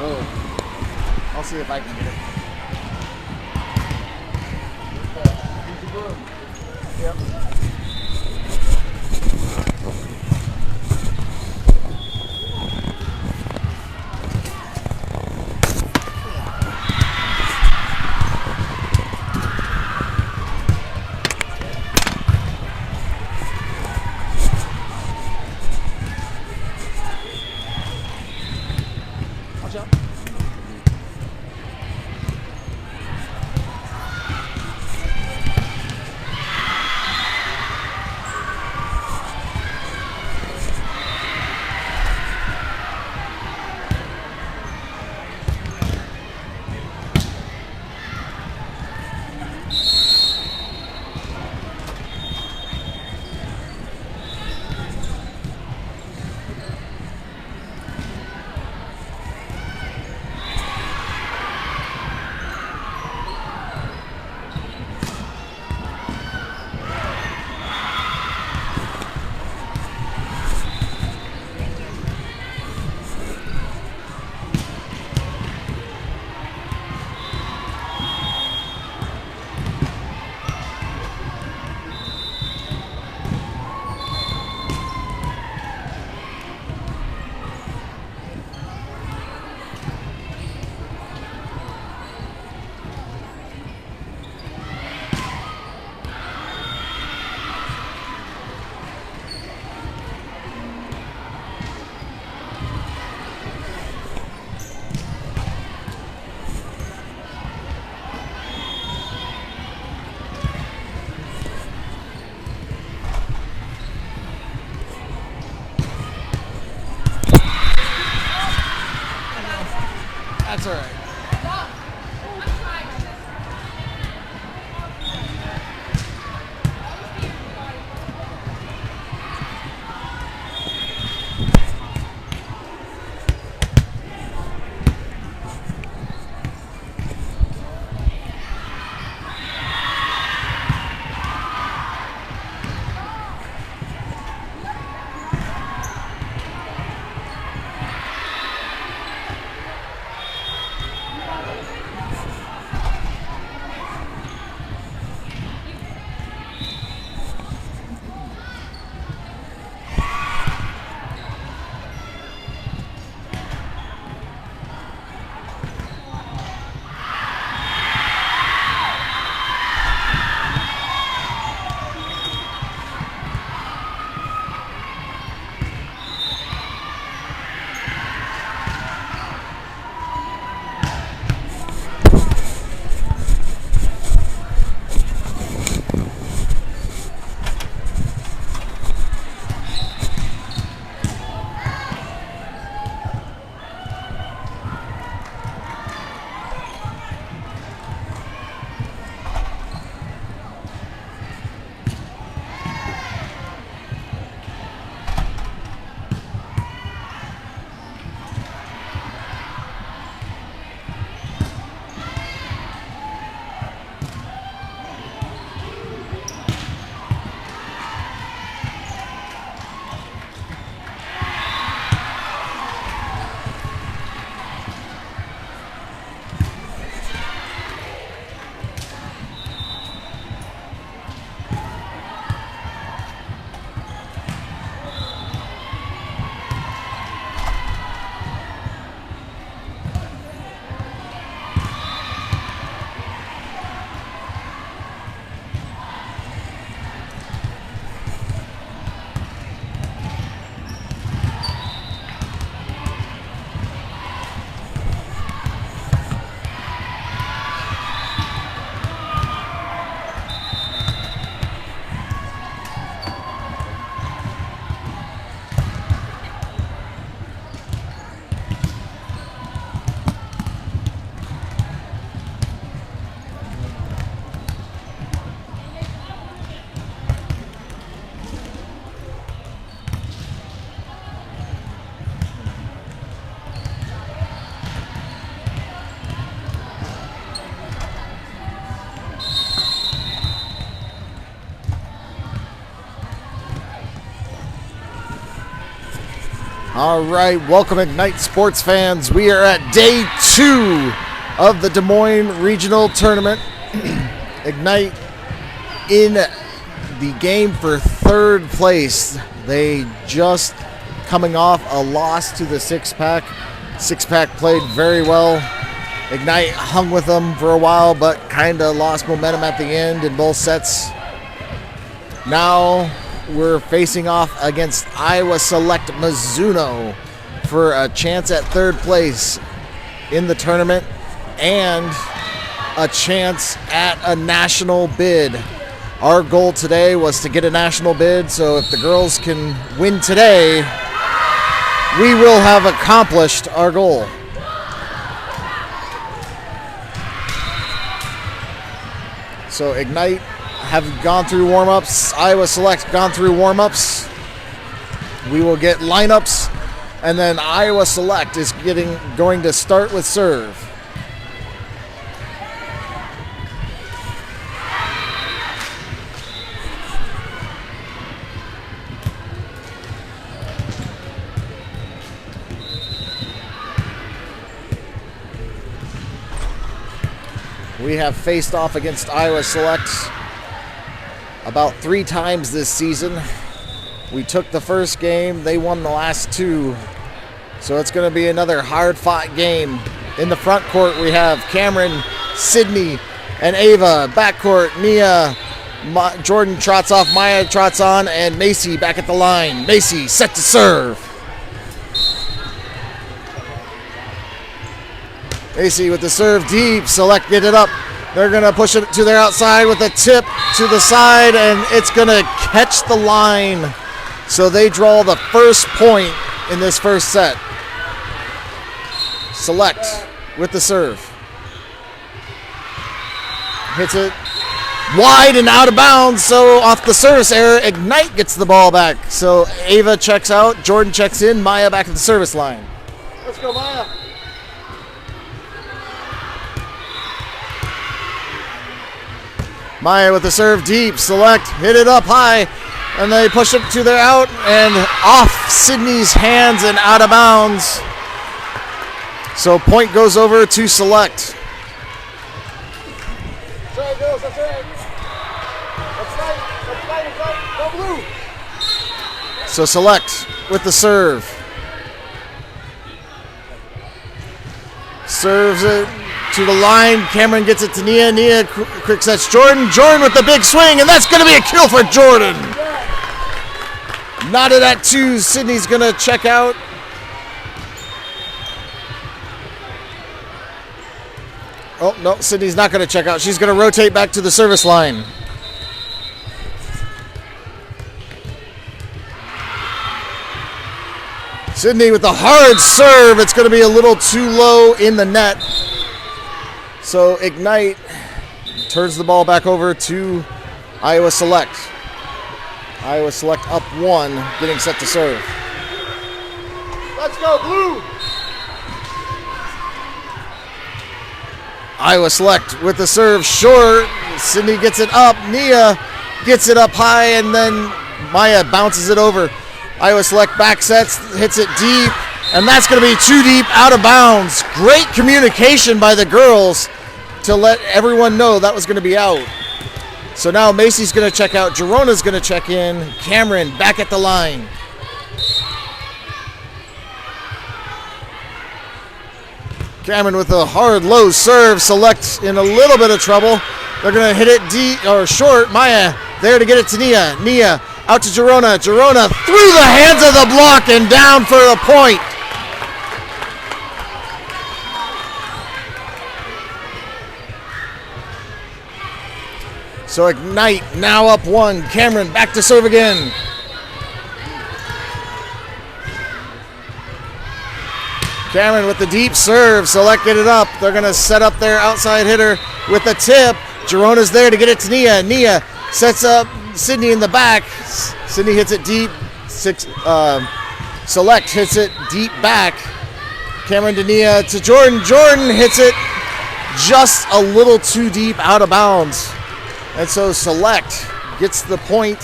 Oh, I'll see if I can get it. Yep. Watch out. That's all right. All right, welcome Ignite sports fans. We are at day 2 of the Des Moines Regional Tournament. Ignite in the game for 3rd place. They just coming off a loss to the six-pack. Six-pack played very well. Ignite hung with them for a while, but kind of lost momentum at the end in both sets. Now we're facing off against Iowa Select Mizuno for a chance at 3rd place in the tournament and a chance at a national bid. Our goal today was to get a national bid, so if the girls can win today, we will have accomplished our goal. So Ignite have gone through warm-ups. Iowa Select gone through warm-ups. We will get lineups, and then Iowa Select is going to start with serve. We have faced off against Iowa Select about 3 times this season. We took the first game, they won the last 2. So it's going to be another hard-fought game. In the front court, we have Cameron, Sydney, and Ava. Backcourt, Nia, Jordan trots off, Maya trots on, and Macy back at the line. Macy set to serve. Macy with the serve deep. Select get it up. They're going to push it to their outside with a tip to the side, and it's going to catch the line. So they draw the first point in this first set. Select with the serve. Hits it wide and out of bounds, so off the service error, Ignite gets the ball back. So Ava checks out, Jordan checks in, Maya back at the service line. Let's go, Maya. Maya with the serve deep. Select hit it up high, and they push it to their out and off Sydney's hands and out of bounds. So point goes over to Select. That's right, girls. That's right. That's right. That's right. That's right. Go blue. So Select with the serve. Serves it to the line. Cameron gets it to Nia. Nia quick sets Jordan. Jordan with the big swing, and that's going to be a kill for Jordan. Knotted at 2. Sydney's going to check out. Oh, no, Sydney's not going to check out. She's going to rotate back to the service line. Sydney with the hard serve. It's going to be a little too low in the net. So Ignite turns the ball back over to Iowa Select. Iowa Select up 1, getting set to serve. Let's go, blue! Iowa Select with the serve short. Sydney gets it up. Nia gets it up high, and then Maya bounces it over. Iowa Select back sets, hits it deep, and that's going to be too deep, out of bounds. Great communication by the girls to let everyone know that was going to be out. So now Macy's going to check out. Gerona's going to check in. Cameron back at the line. Cameron with a hard low serve. Select in a little bit of trouble. They're going to hit it deep or short. Maya there to get it to Nia. Nia out to Gerona. Gerona through the hands of the block and down for a point. So Ignite now up 1. Cameron back to serve again. Cameron with the deep serve. Select it up. They're going to set up their outside hitter with a tip. Gerona's there to get it to Nia. Nia sets up Sydney in the back. Sydney hits it deep. Select hits it deep back. Cameron to Nia to Jordan. Jordan hits it just a little too deep, out of bounds. And so Select gets the point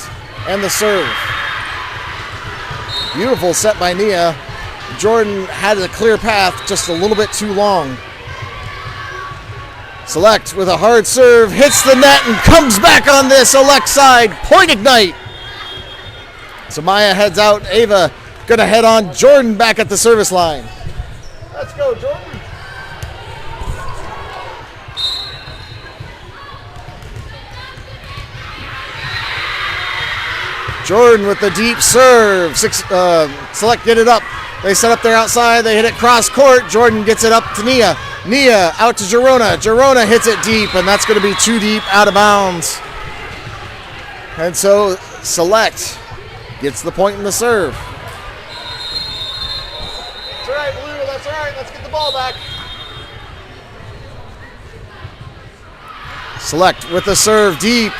and the serve. Beautiful set by Nia. Jordan had a clear path, just a little bit too long. Select with a hard serve, hits the net and comes back on this Select side. Point Ignite. So Maya heads out. Ava gonna head on. Jordan back at the service line. Let's go, Jordan. Jordan with the deep serve. Select get it up. They set up there outside. They hit it cross court. Jordan gets it up to Nia. Nia out to Girona. Girona hits it deep, and that's going to be too deep, out of bounds. And so Select gets the point in the serve. That's all right, Blue. That's all right. Let's get the ball back. Select with the serve deep.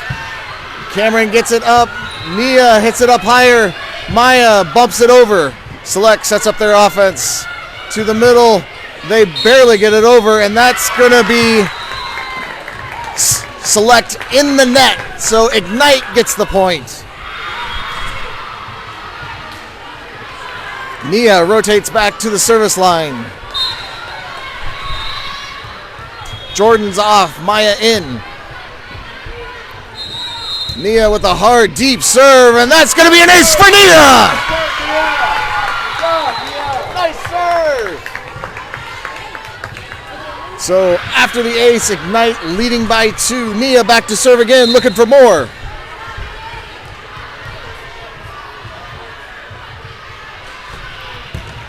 Cameron gets it up. Nia hits it up higher. Maya bumps it over. Select sets up their offense to the middle. They barely get it over, and that's going to be Select in the net. So Ignite gets the point. Nia rotates back to the service line. Jordan's off, Maya in. Nia with a hard, deep serve, and that's going to be an ace for Nia! Nice serve! So after the ace, Ignite leading by 2. Nia back to serve again, looking for more.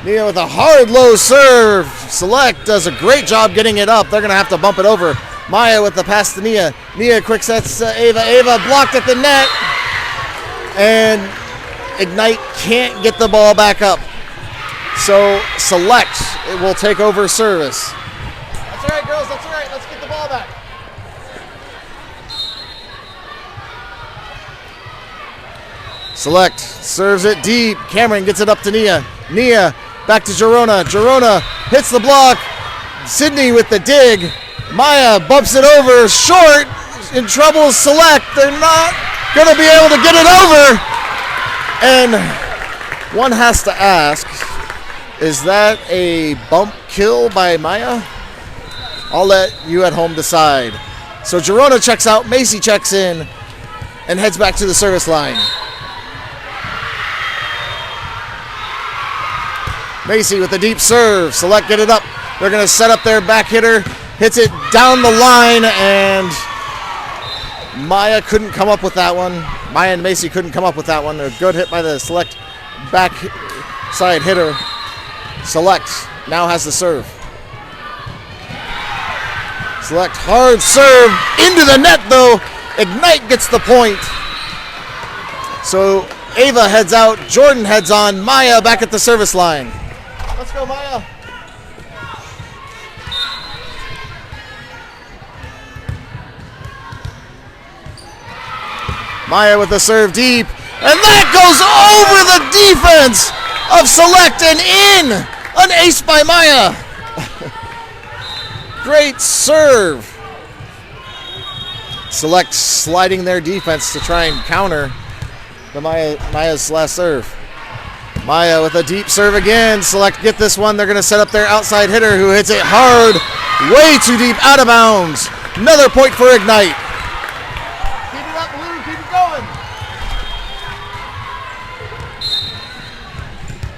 Nia with a hard, low serve. Select does a great job getting it up. They're going to have to bump it over. Maya with the pass to Nia. Nia quick sets to Ava. Ava blocked at the net. And Ignite can't get the ball back up. So Select will take over service. That's all right, girls. That's all right. Let's get the ball back. Select serves it deep. Cameron gets it up to Nia. Nia back to Girona. Girona hits the block. Sydney with the dig. Maya bumps it over, short, in trouble. Select, they're not going to be able to get it over. And one has to ask, is that a bump kill by Maya? I'll let you at home decide. So Girona checks out, Macy checks in, and heads back to the service line. Macy with the deep serve. Select get it up. They're going to set up their back hitter. Hits it down the line, and Maya couldn't come up with that one. Maya and Macy couldn't come up with that one. A good hit by the Select back side hitter. Select now has the serve. Select hard serve into the net, though. Ignite gets the point. So Ava heads out. Jordan heads on. Maya back at the service line. Let's go, Maya. Maya with the serve deep, and that goes over the defense of Select and in. An ace by Maya. Great serve. Select sliding their defense to try and counter the Maya's last serve. Maya with a deep serve again. Select get this one. They're going to set up their outside hitter who hits it hard, way too deep, out of bounds. Another point for Ignite.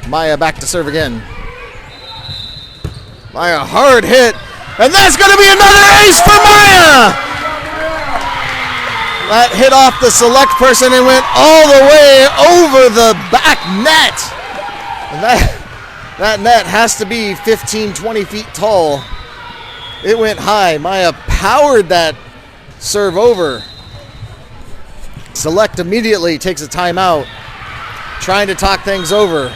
Maya back to serve again. Maya hard hit, and that's going to be another ace for Maya. That hit off the Select person and went all the way over the back net. And that net has to be 15, 20 feet tall. It went high. Maya powered that serve over. Select immediately takes a timeout, trying to talk things over.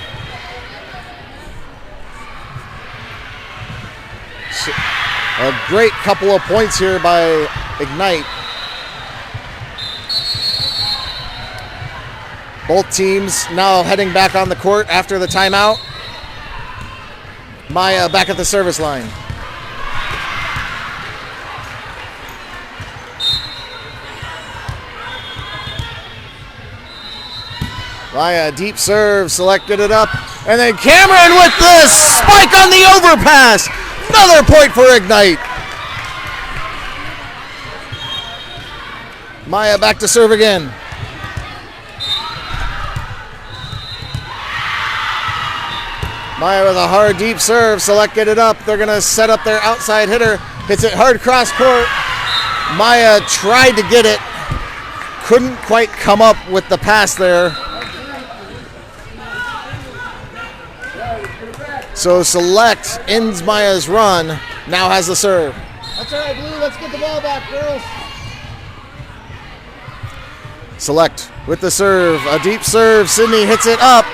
A great couple of points here by Ignite. Both teams now heading back on the court after the timeout. Maya back at the service line. Maya, deep serve, selected it up. And then Cameron with the spike on the overpass. Another point for Ignite. Maya back to serve again. Maya with a hard deep serve, selected it up. They're gonna set up their outside hitter. Hits it hard cross court. Maya tried to get it. Couldn't quite come up with the pass there. So Select ends Maya's run. Now has the serve. That's all right, Blue. Let's get the ball back, girls. Select with the serve. A deep serve. Sydney hits it up.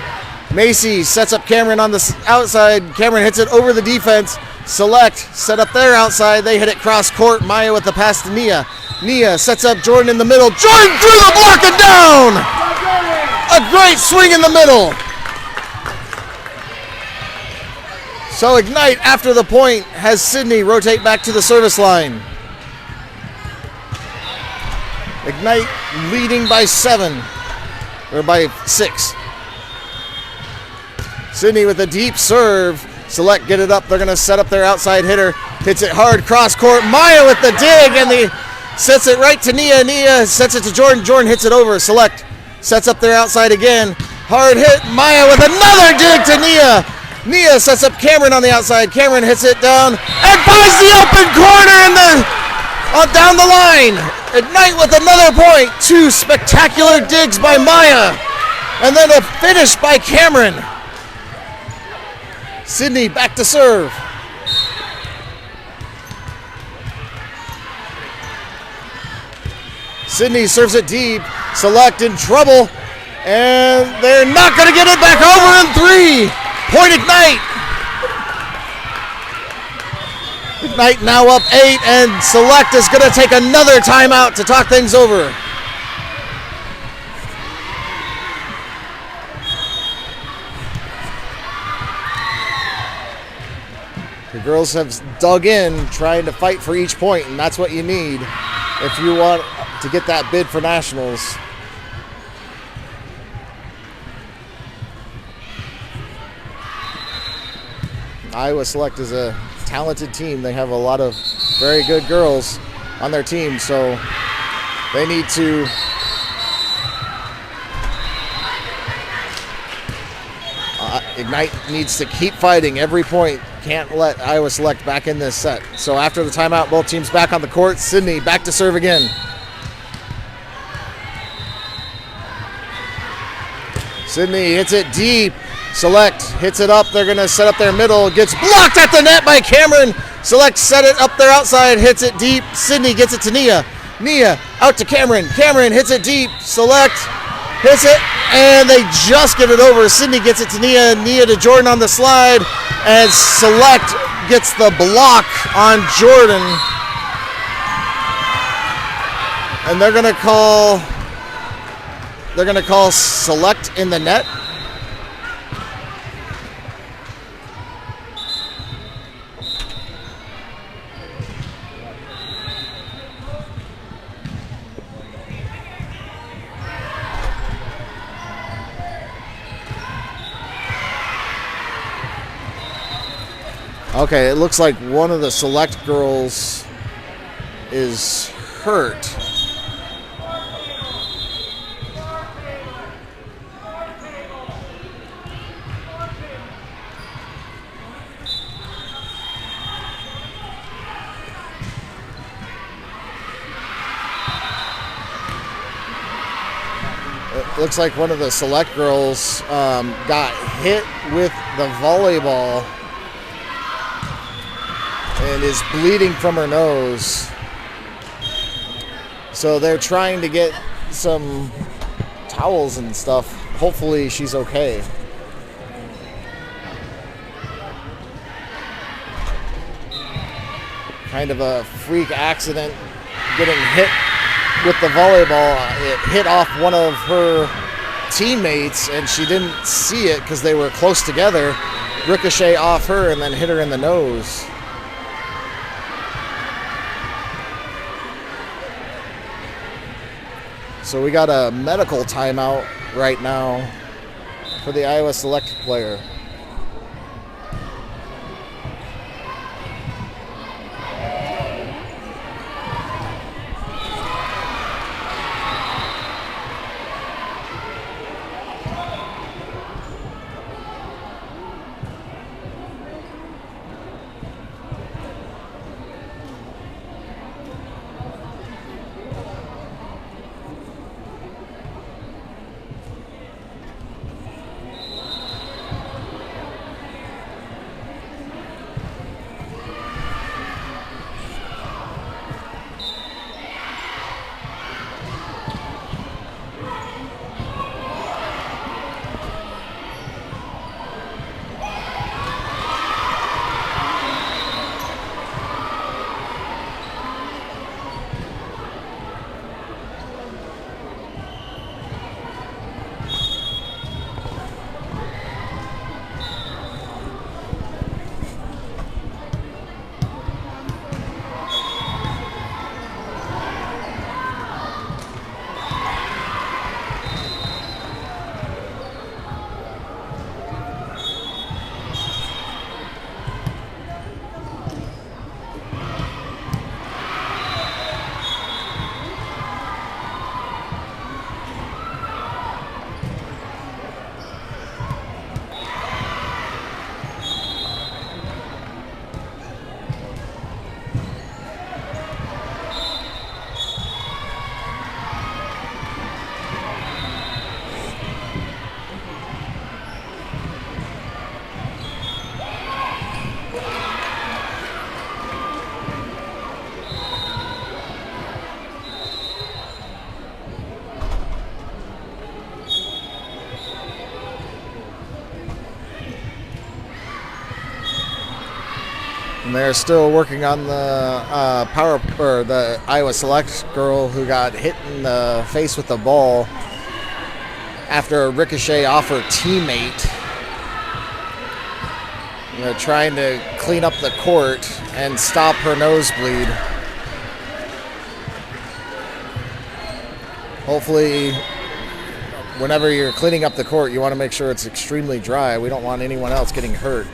Macy sets up Cameron on the outside. Cameron hits it over the defense. Select set up their outside. They hit it cross court. Maya with the pass to Nia. Nia sets up Jordan in the middle. Jordan through the block and down. A great swing in the middle. So Ignite, after the point, has Sydney rotate back to the service line. Ignite leading by 7, or by 6. Sydney with a deep serve. Select get it up. They're going to set up their outside hitter. Hits it hard cross court. Maya with the dig, and the sets it right to Nia. Nia sets it to Jordan. Jordan hits it over. Select sets up their outside again. Hard hit. Maya with another dig to Nia. Nia sets up Cameron on the outside. Cameron hits it down and finds the open corner in the down the line. Ignite with another point. 2 spectacular digs by Maya, and then a finish by Cameron. Sydney back to serve. Sydney serves it deep. Select in trouble, and they're not going to get it back over in 3. Point Ignite. Ignite now up 8, and Select is going to take another timeout to talk things over. The girls have dug in, trying to fight for each point, and that's what you need if you want to get that bid for nationals. Iowa Select is a talented team. They have a lot of very good girls on their team, so they need to Ignite needs to keep fighting every point. Can't let Iowa Select back in this set. So after the timeout, both teams back on the court. Sydney back to serve again. Sydney hits it deep. Select hits it up. They're going to set up their middle. Gets blocked at the net by Cameron. Select set it up their outside. Hits it deep. Sydney gets it to Nia. Nia out to Cameron. Cameron hits it deep. Select hits it, and they just get it over. Sydney gets it to Nia. Nia to Jordan on the slide, and Select gets the block on Jordan. And they're going to call Select in the net. Okay, it looks like one of the Select girls is hurt. It looks like one of the Select girls got hit with the volleyball and is bleeding from her nose. So they're trying to get some towels and stuff. Hopefully she's okay. Kind of a freak accident, getting hit with the volleyball. It hit off one of her teammates and she didn't see it because they were close together. Ricochet off her and then hit her in the nose. So we got a medical timeout right now for the Iowa Select player. And they're still working on the the Iowa Select girl who got hit in the face with the ball after a ricochet off her teammate. They're trying to clean up the court and stop her nosebleed. Hopefully, whenever you're cleaning up the court, you want to make sure it's extremely dry. We don't want anyone else getting hurt.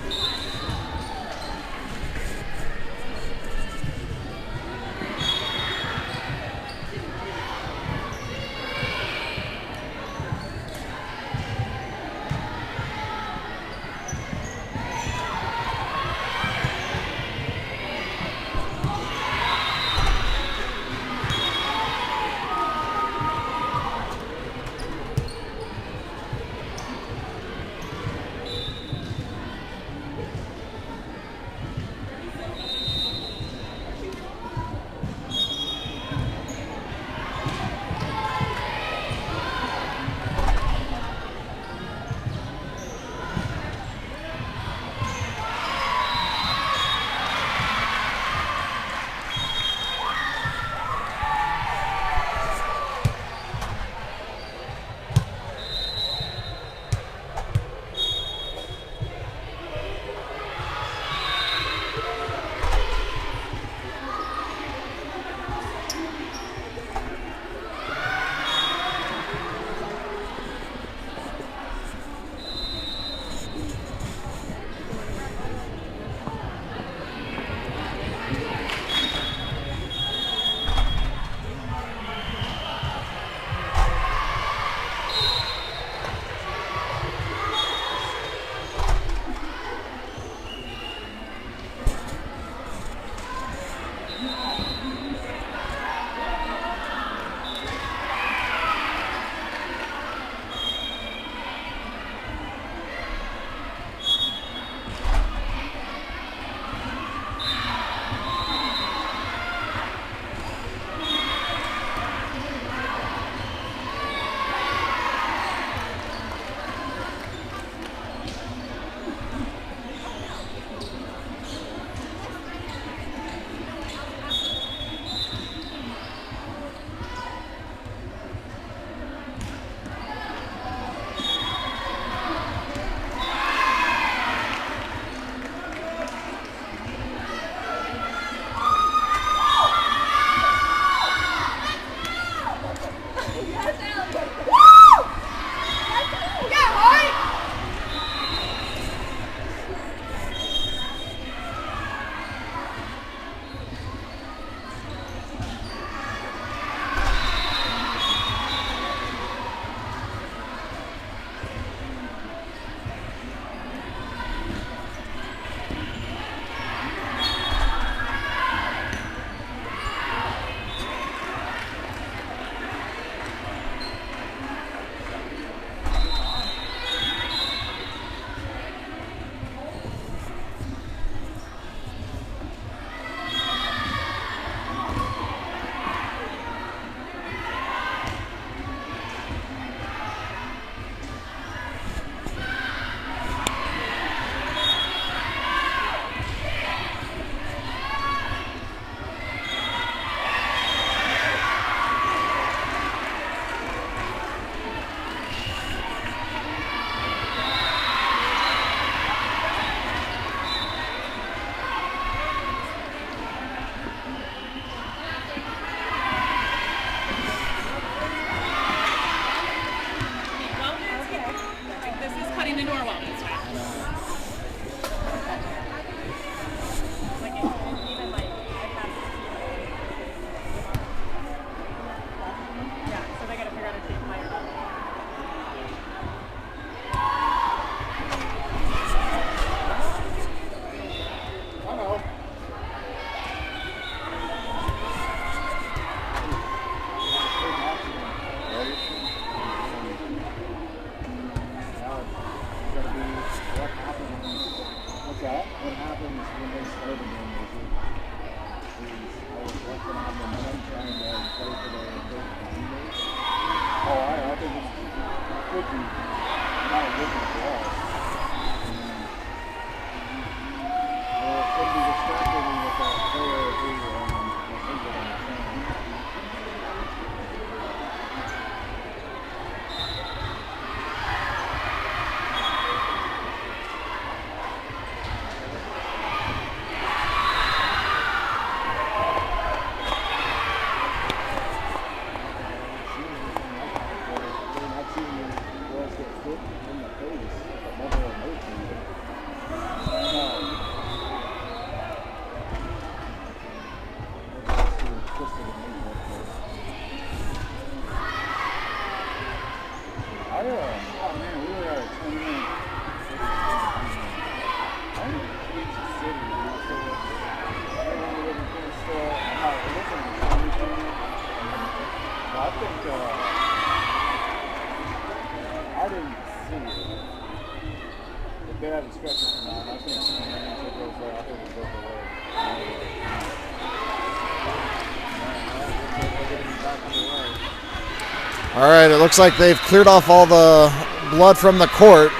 All right, it looks like they've cleared off all the blood from the court.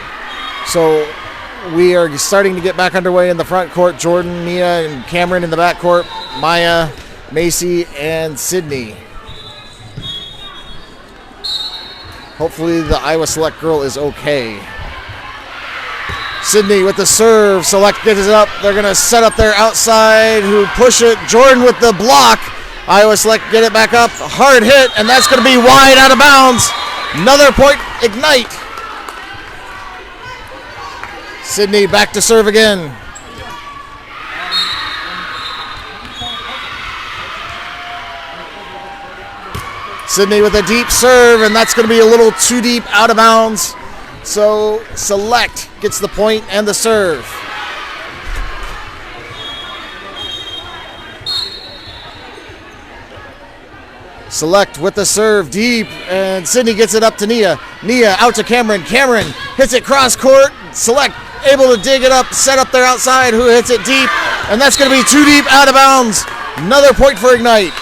So we are starting to get back underway in the front court. Jordan, Nia, and Cameron in the back court. Maya, Macy, and Sydney. Hopefully the Iowa Select girl is okay. Sydney with the serve. Select gets it up. They're going to set up their outside who push it. Jordan with the block. Iowa Select get it back up. Hard hit, and that's going to be wide out of bounds. Another point, Ignite. Sydney back to serve again. Sydney with a deep serve, and that's going to be a little too deep out of bounds. So Select gets the point and the serve. Select with the serve deep, and Sydney gets it up to Nia. Nia out to Cameron. Cameron hits it cross court. Select able to dig it up, set up their outside, who hits it deep, and that's going to be too deep out of bounds. Another point for Ignite.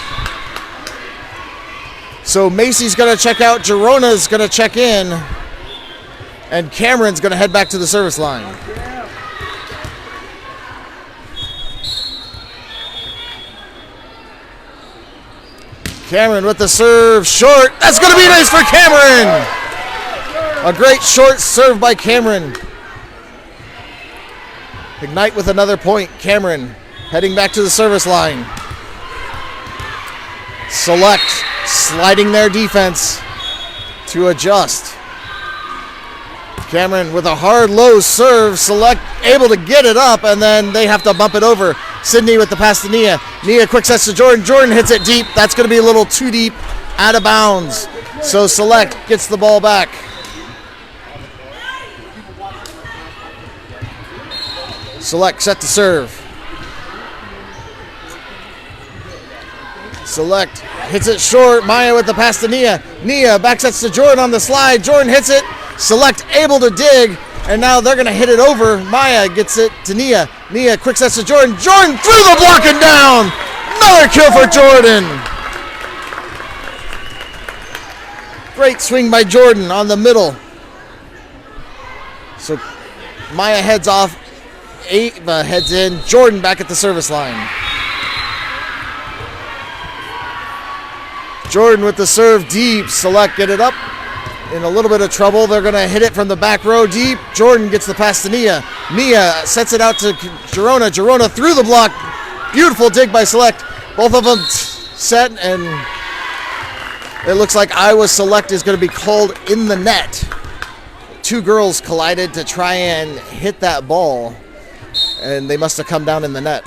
So Macy's going to check out, Gerona's going to check in, and Cameron's going to head back to the service line. Cameron with the serve, short. That's going to be nice for Cameron. A great short serve by Cameron. Ignite with another point. Cameron heading back to the service line. Select sliding their defense to adjust. Cameron with a hard low serve. Select able to get it up, and then they have to bump it over. Sydney with the pass to Nia. Nia quick sets to Jordan. Jordan hits it deep. That's going to be a little too deep, out of bounds. So Select gets the ball back. Select set to serve. Select hits it short. Maya with the pass to Nia. Nia back sets to Jordan on the slide. Jordan hits it. Select able to dig. And now they're going to hit it over. Maya gets it to Nia. Nia quick sets to Jordan. Jordan through the block and down. Another kill for Jordan. Great swing by Jordan on the middle. So Maya heads off. Ava heads in. Jordan back at the service line. Jordan with the serve deep. Select get it up. In a little bit of trouble. They're going to hit it from the back row deep. Jordan gets the pass to Nia. Nia sets it out to Gerona. Gerona through the block. Beautiful dig by Select. Both of them set, and it looks like Iowa Select is going to be called in the net. Two girls collided to try and hit that ball, and they must have come down in the net.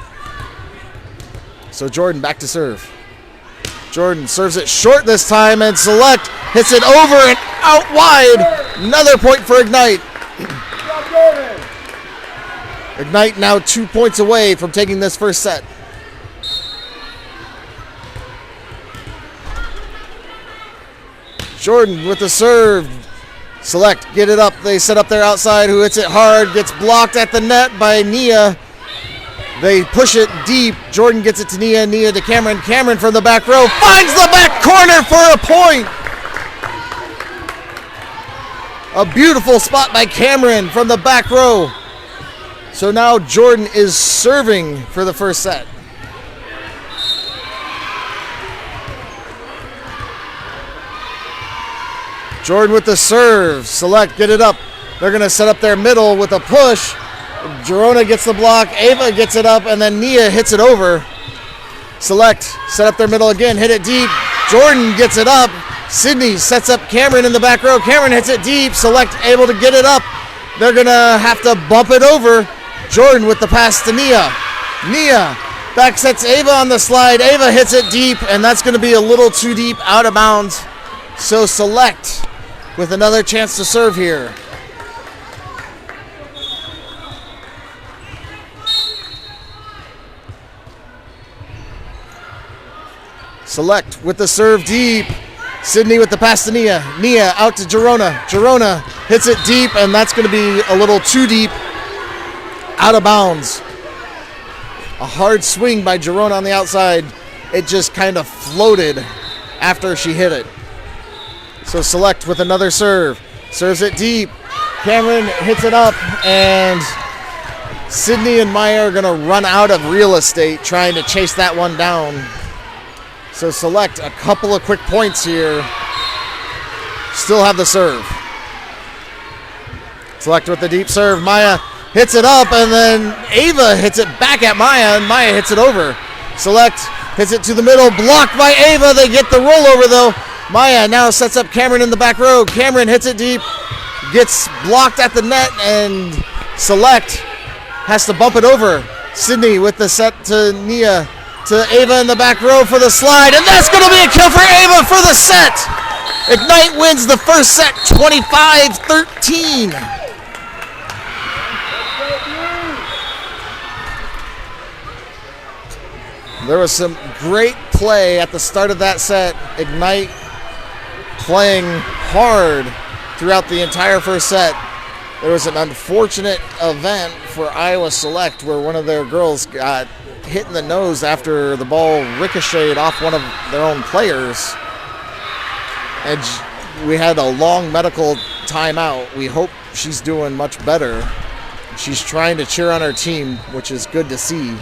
So Jordan back to serve. Jordan serves it short this time, and Select hits it over and out wide. Another point for Ignite. Ignite now 2 points away from taking this first set. Jordan with the serve. Select get it up. They set up their outside, who hits it hard, gets blocked at the net by Nia. They push it deep. Jordan gets it to Nia. Nia to Cameron. Cameron from the back row finds the back corner for a point. A beautiful spot by Cameron from the back row. So now Jordan is serving for the first set. Jordan with the serve. Select, get it up. They're going to set up their middle with a push. Jerona gets the block. Ava gets it up, and then Nia hits it over. Select, set up their middle again, hit it deep. Jordan gets it up. Sydney sets up Cameron in the back row. Cameron hits it deep. Select able to get it up. They're going to have to bump it over. Jordan with the pass to Nia. Nia back sets Ava on the slide. Ava hits it deep, and that's going to be a little too deep, out of bounds. So Select with another chance to serve here. Select with the serve deep. Sydney with the pass to Nia. Nia out to Jerona. Jerona hits it deep, and that's going to be a little too deep, out of bounds. A hard swing by Jerona on the outside. It just kind of floated after she hit it. So Select with another serve. Serves it deep. Cameron hits it up, and Sydney and Maya are going to run out of real estate trying to chase that one down. So Select a couple of quick points here. Still have the serve. Select with the deep serve. Maya hits it up, and then Ava hits it back at Maya, and Maya hits it over. Select hits it to the middle. Blocked by Ava. They get the rollover, though. Maya now sets up Cameron in the back row. Cameron hits it deep. Gets blocked at the net, and Select has to bump it over. Sydney with the set to Nia. To Ava in the back row for the slide, and that's going to be a kill for Ava for the set. Ignite wins the first set 25-13. There was some great play at the start of that set. Ignite playing hard throughout the entire first set. There was an unfortunate event for Iowa Select where one of their girls got hit in the nose after the ball ricocheted off one of their own players. And we had a long medical timeout. We hope she's doing much better. She's trying to cheer on her team, which is good to see.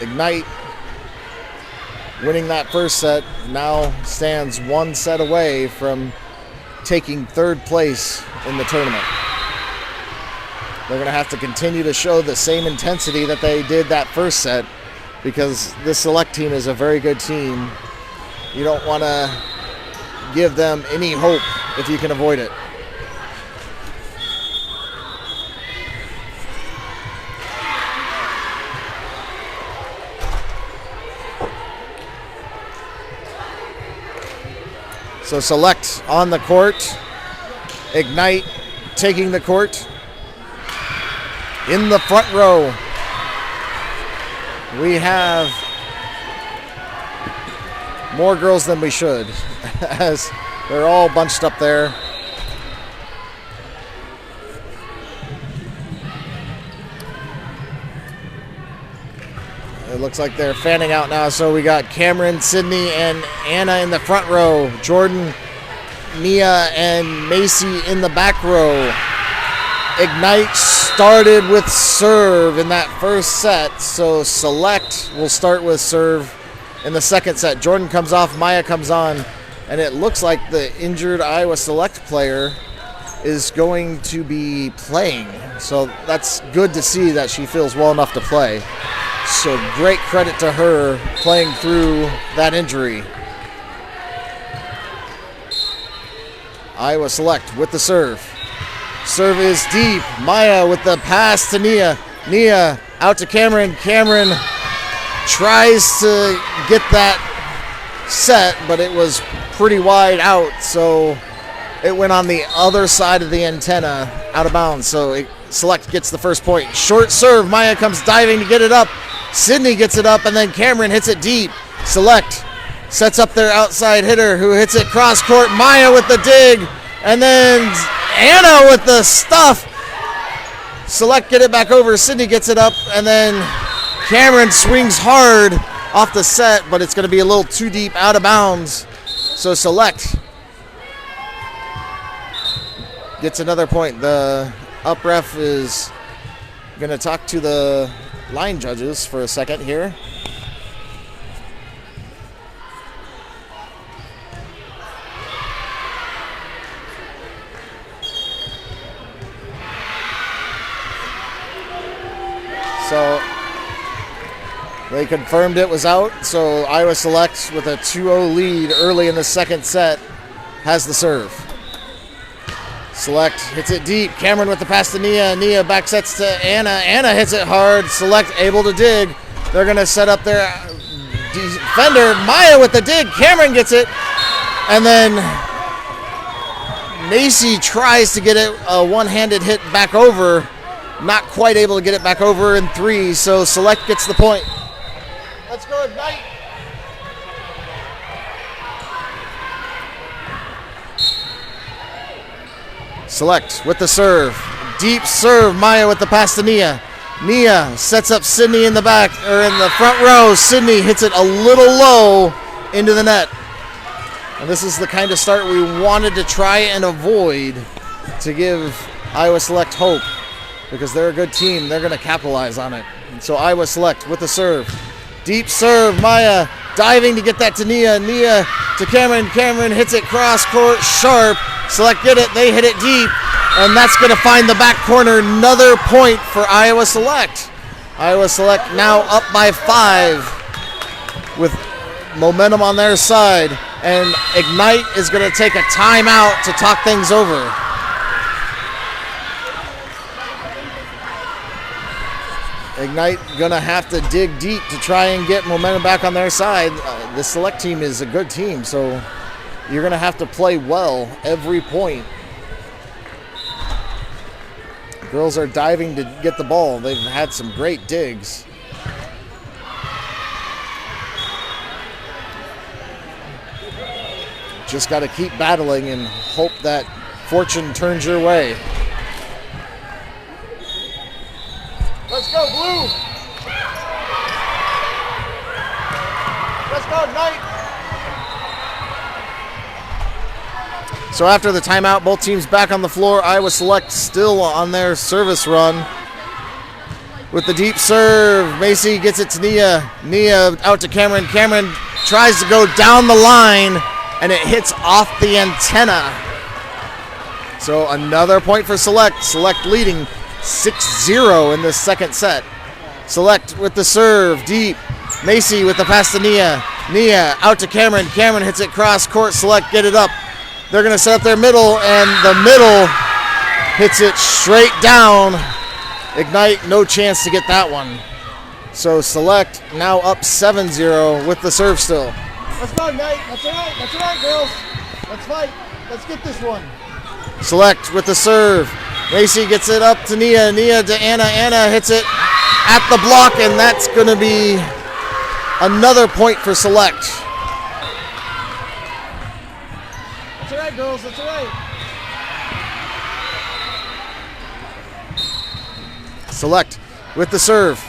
Ignite winning that first set now stands one set away from taking third place in the tournament. They're going to have to continue to show the same intensity that they did that first set, because this Select team is a very good team. You don't want to give them any hope if you can avoid it. So Select on the court. Ignite taking the court. In the front row, we have more girls than we should, as they're all bunched up there. It looks like they're fanning out now, so we got Cameron, Sydney, and Anna in the front row. Jordan, Nia, and Macy in the back row. Ignite started with serve in that first set, so Select will start with serve in the second set. Jordan comes off, Maya comes on, and it looks like the injured Iowa Select player is going to be playing. So that's good to see that she feels well enough to play. So great credit to her playing through that injury. Iowa Select with the serve. Serve is deep. Maya with the pass to Nia. Nia out to Cameron. Cameron tries to get that set, but it was pretty wide out, so it went on the other side of the antenna, out of bounds. So Select gets the first point. Short serve. Maya comes diving to get it up. Sydney gets it up, and then Cameron hits it deep. Select sets up their outside hitter who hits it cross court. Maya with the dig, and then Anna with the stuff Select get it back over. Sydney gets it up, and then Cameron swings hard off the set, but it's going to be a little too deep out of bounds. So Select gets another point. The up ref is going to talk to the line judges for a second here. So they confirmed it was out. So Iowa Select, with a 2-0 lead early in the second set, has the serve. Select hits it deep. Cameron with the pass to Nia. Nia back sets to Anna. Anna hits it hard. Select able to dig. They're going to set up their defender. Maya with the dig. Cameron gets it. And then Macy tries to get it a one-handed hit back over. Not quite able to get it back over in 3, so Select gets the point. Let's go Ignite. Select with the serve. Deep serve, Maya with the pass to Nia. Nia sets up Sydney in the back, or in the front row. Sydney hits it a little low into the net. And this is the kind of start we wanted to try and avoid to give Iowa Select hope, because they're a good team. They're going to capitalize on it. And so Iowa Select with the serve. Deep serve. Maya diving to get that to Nia. Nia to Cameron. Cameron hits it cross court sharp. Select get it. They hit it deep. And that's going to find the back corner. Another point for Iowa Select. Iowa Select now up by 5 with momentum on their side. And Ignite is going to take a timeout to talk things over. Ignite gonna have to dig deep to try and get momentum back on their side. The Select team is a good team, so you're gonna have to play well every point. Girls are diving to get the ball. They've had some great digs. Just got to keep battling and hope that fortune turns your way. Let's go, Blue! Let's go, Ignite! So after the timeout, both teams back on the floor. Iowa Select still on their service run. With the deep serve, Macy gets it to Nia. Nia out to Cameron. Cameron tries to go down the line, and it hits off the antenna. So another point for Select. Select leading 6-0 in the second set. Select with the serve, deep. Macy with the pass to Nia. Nia out to Cameron. Cameron hits it cross court. Select get it up. They're going to set up their middle, and the middle hits it straight down. Ignite, no chance to get that one. So Select now up 7-0 with the serve still. Let's go, Ignite. That's all right. That's all right, girls. Let's fight. Let's get this one. Select with the serve. Macy gets it up to Nia. Nia to Anna. Anna hits it at the block, and that's going to be another point for Select. That's all right, girls. That's all right. Select with the serve.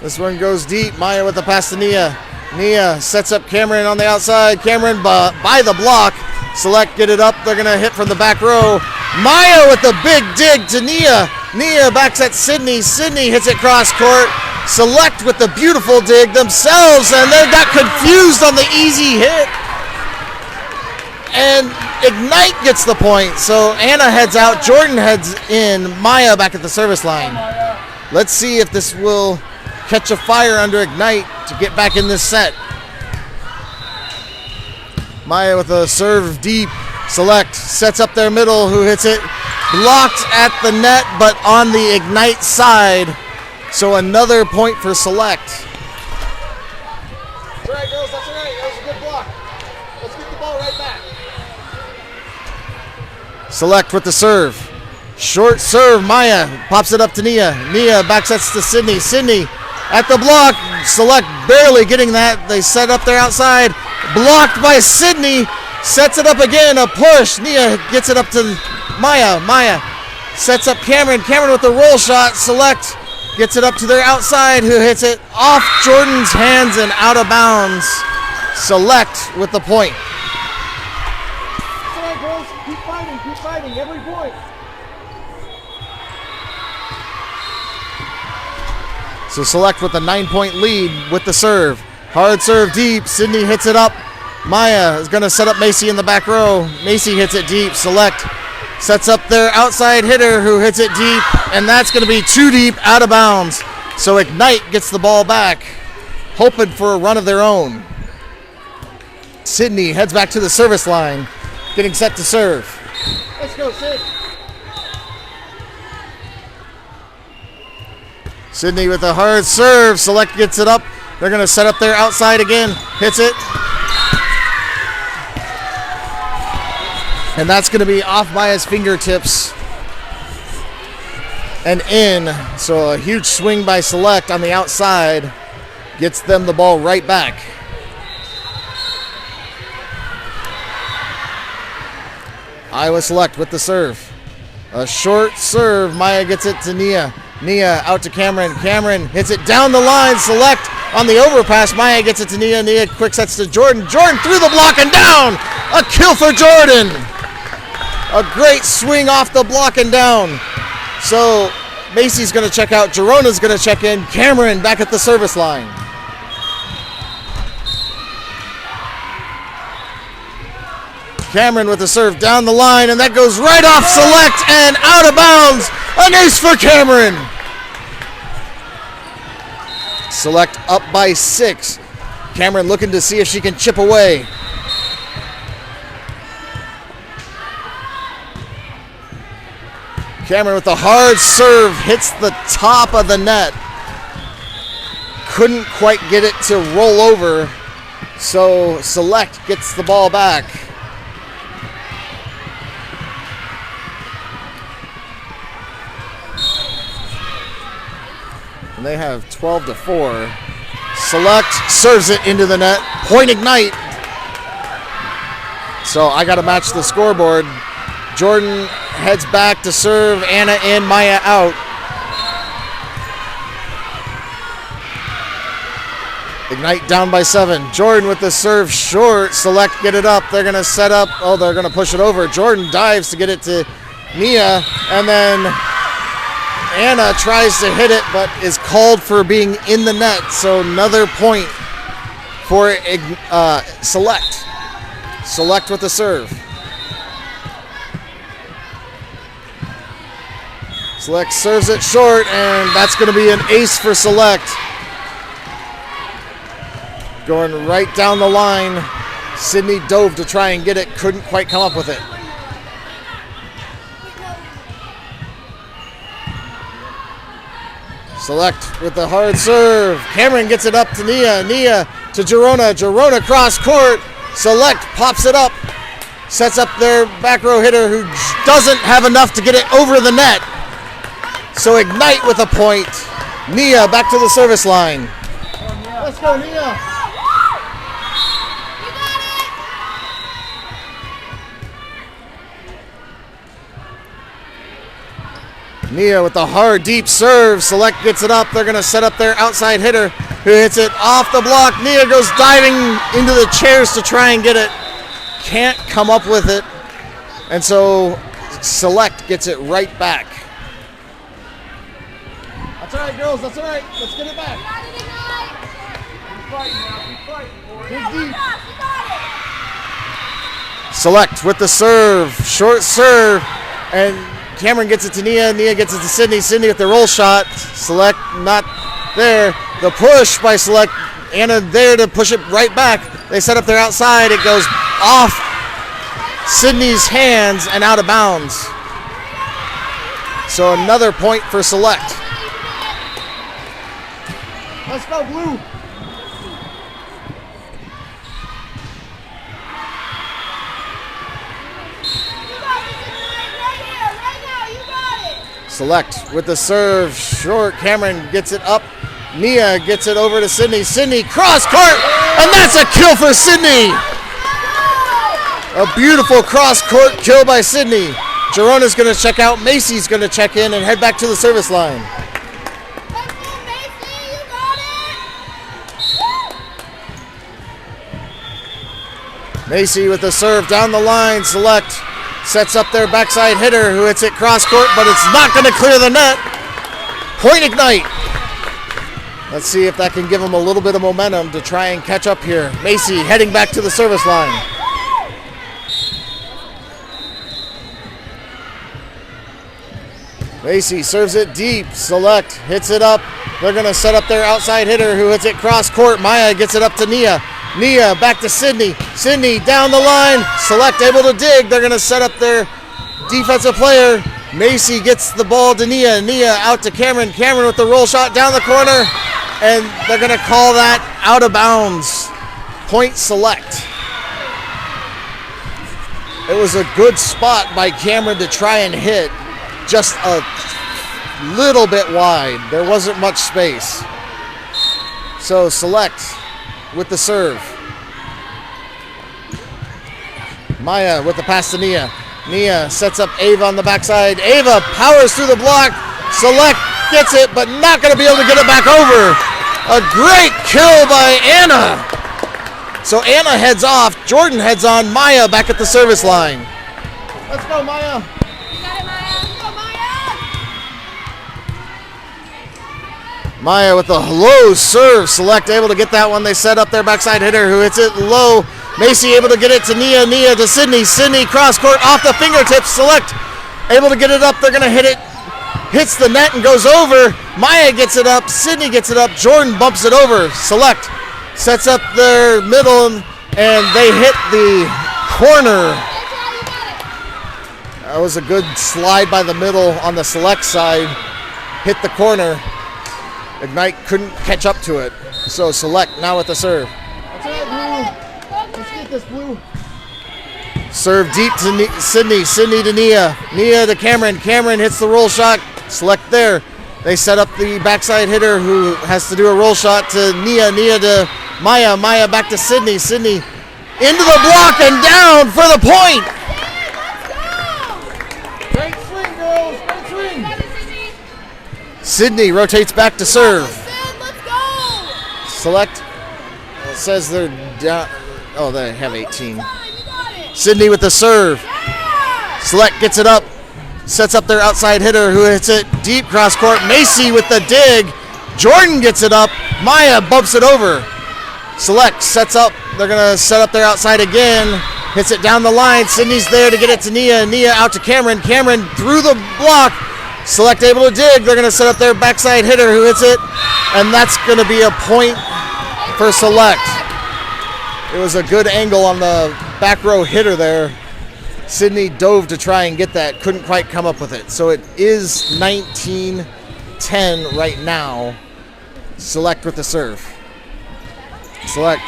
This one goes deep. Maya with the pass to Nia. Nia sets up Cameron on the outside. Cameron by the block. Select get it up. They're going to hit from the back row. Maya with the big dig to Nia. Nia backs at Sydney. Sydney hits it cross court. Select with the beautiful dig themselves, and they got confused on the easy hit. And Ignite gets the point. So Anna heads out. Jordan heads in. Maya back at the service line. Let's see if this will catch a fire under Ignite to get back in this set. Maya with a serve deep. Select sets up their middle, who hits it blocked at the net, but on the Ignite side. So another point for Select. That's all right, girls. That's all right. That was a good block. Let's get the ball right back. Select with the serve. Short serve. Maya pops it up to Nia. Nia back sets to Sydney. Sydney at the block. Select barely getting that. They set up their outside. Blocked by Sydney. Sets it up again. A push. Nia gets it up to Maya. Maya Sets up Cameron. Cameron with the roll shot. Select gets it up to their outside, who hits it off Jordan's hands and out of bounds. Select with the point. That's all right, girls. Keep fighting, every point. So Select with a 9-point lead with the serve. Hard serve deep. Sydney hits it up. Maya is going to set up Macy in the back row. Macy hits it deep. Select sets up their outside hitter, who hits it deep, and that's going to be too deep, out of bounds. So Ignite gets the ball back, hoping for a run of their own. Sydney heads back to the service line, getting set to serve. Let's go, Sid. Sydney with a hard serve. Select gets it up. They're going to set up their outside again. Hits it. And that's going to be off Maya's fingertips and in. So a huge swing by Select on the outside gets them the ball right back. Iowa Select with the serve. A short serve. Maya gets it to Nia. Nia out to Cameron. Cameron hits it down the line. Select on the overpass. Maya gets it to Nia. Nia quick sets to Jordan. Jordan through the block and down. A kill for Jordan. A great swing off the block and down. So Macy's going to check out. Gerona's going to check in. Cameron back at the service line. Cameron with the serve down the line, and that goes right off Select and out of bounds. An ace for Cameron. Select up by 6. Cameron looking to see if she can chip away. Cameron with the hard serve hits the top of the net. Couldn't quite get it to roll over, so Select gets the ball back. And they have 12-4. Select serves it into the net. Point Ignite. So I got to match the scoreboard. Jordan heads back to serve. Anna in, Maya out. Ignite down by 7. Jordan with the serve short. Select get it up. They're going to set up. Oh, they're going to push it over. Jordan dives to get it to Nia. And then Anna tries to hit it, but is called for being in the net. So another point for Select. Select with the serve. Select serves it short, and that's going to be an ace for Select. Going right down the line. Sydney dove to try and get it, couldn't quite come up with it. Select with the hard serve. Cameron gets it up to Nia. Nia to Gerona. Gerona cross court. Select pops it up. Sets up their back row hitter who doesn't have enough to get it over the net. So Ignite with a point. Nia back to the service line. Let's go, Nia. Nia with the hard, deep serve. Select gets it up. They're going to set up their outside hitter who hits it off the block. Nia goes diving into the chairs to try and get it. Can't come up with it. And so Select gets it right back. That's all right, girls. That's all right. Let's get it back. Keep fighting now. Keep fighting. Dig deep. Select with the serve. Short serve. And Cameron gets it to Nia. Nia gets it to Sydney. Sydney with the roll shot. Select not there. The push by Select. Anna there to push it right back. They set up their outside. It goes off Sydney's hands and out of bounds. So another point for Select. Let's go, Blue. Select with the serve short. Cameron gets it up. Nia gets it over to Sydney. Sydney cross court, and that's a kill for Sydney. A beautiful cross court kill by Sydney. Gerona's going to check out. Macy's going to check in and head back to the service line. Macy with the serve down the line. Select sets up their backside hitter who hits it cross court, but it's not going to clear the net. Point Ignite. Let's see if that can give them a little bit of momentum to try and catch up here. Macy heading back to the service line. Macy serves it deep. Select hits it up. They're going to set up their outside hitter who hits it cross court. Maya gets it up to Nia. Nia back to Sydney. Sydney down the line. Select able to dig. They're going to set up their defensive player. Macy gets the ball to Nia. Nia out to Cameron. Cameron with the roll shot down the corner. And they're going to call that out of bounds. Point Select. It was a good spot by Cameron to try and hit. Just a little bit wide. There wasn't much space. So Select with the serve. Maya with the pass to Nia. Nia sets up Ava on the backside. Ava powers through the block. Select gets it, but not going to be able to get it back over. A great kill by Anna. So Anna heads off. Jordan heads on. Maya back at the service line. Let's go, Maya. You got it, Maya. Go, Maya. Maya with a low serve. Select able to get that one. They set up their backside hitter who hits it low. Macy able to get it to Nia. Nia to Sydney. Sydney cross court off the fingertips. Select able to get it up. They're going to hit it. Hits the net and goes over. Maya gets it up. Sydney gets it up. Jordan bumps it over. Select sets up their middle and they hit the corner. That was a good slide by the middle on the Select side. Hit the corner. Ignite couldn't catch up to it. So Select now with the serve. That's all right, Blue. Let's get this, Blue. Serve deep to Sydney. Sydney to Nia. Nia to Cameron. Cameron hits the roll shot. Select there. They set up the backside hitter who has to do a roll shot to Nia. Nia to Maya. Maya back to Sydney. Sydney into the block and down for the point. Great swing, girls. Great swing. Sydney rotates back to serve. Let's go. Select says they're down. Oh, they have 18. You got it. Sydney with the serve. Yeah. Select gets it up. Sets up their outside hitter who hits it deep cross court. Macy with the dig. Jordan gets it up. Maya bumps it over. Select sets up. They're going to set up their outside again. Hits it down the line. Sydney's there to get it to Nia. Nia out to Cameron. Cameron through the block. Select able to dig. They're going to set up their backside hitter who hits it. And that's going to be a point for Select. It was a good angle on the back row hitter there. Sydney dove to try and get that. Couldn't quite come up with it. So it is 19-10 right now. Select with the serve. Select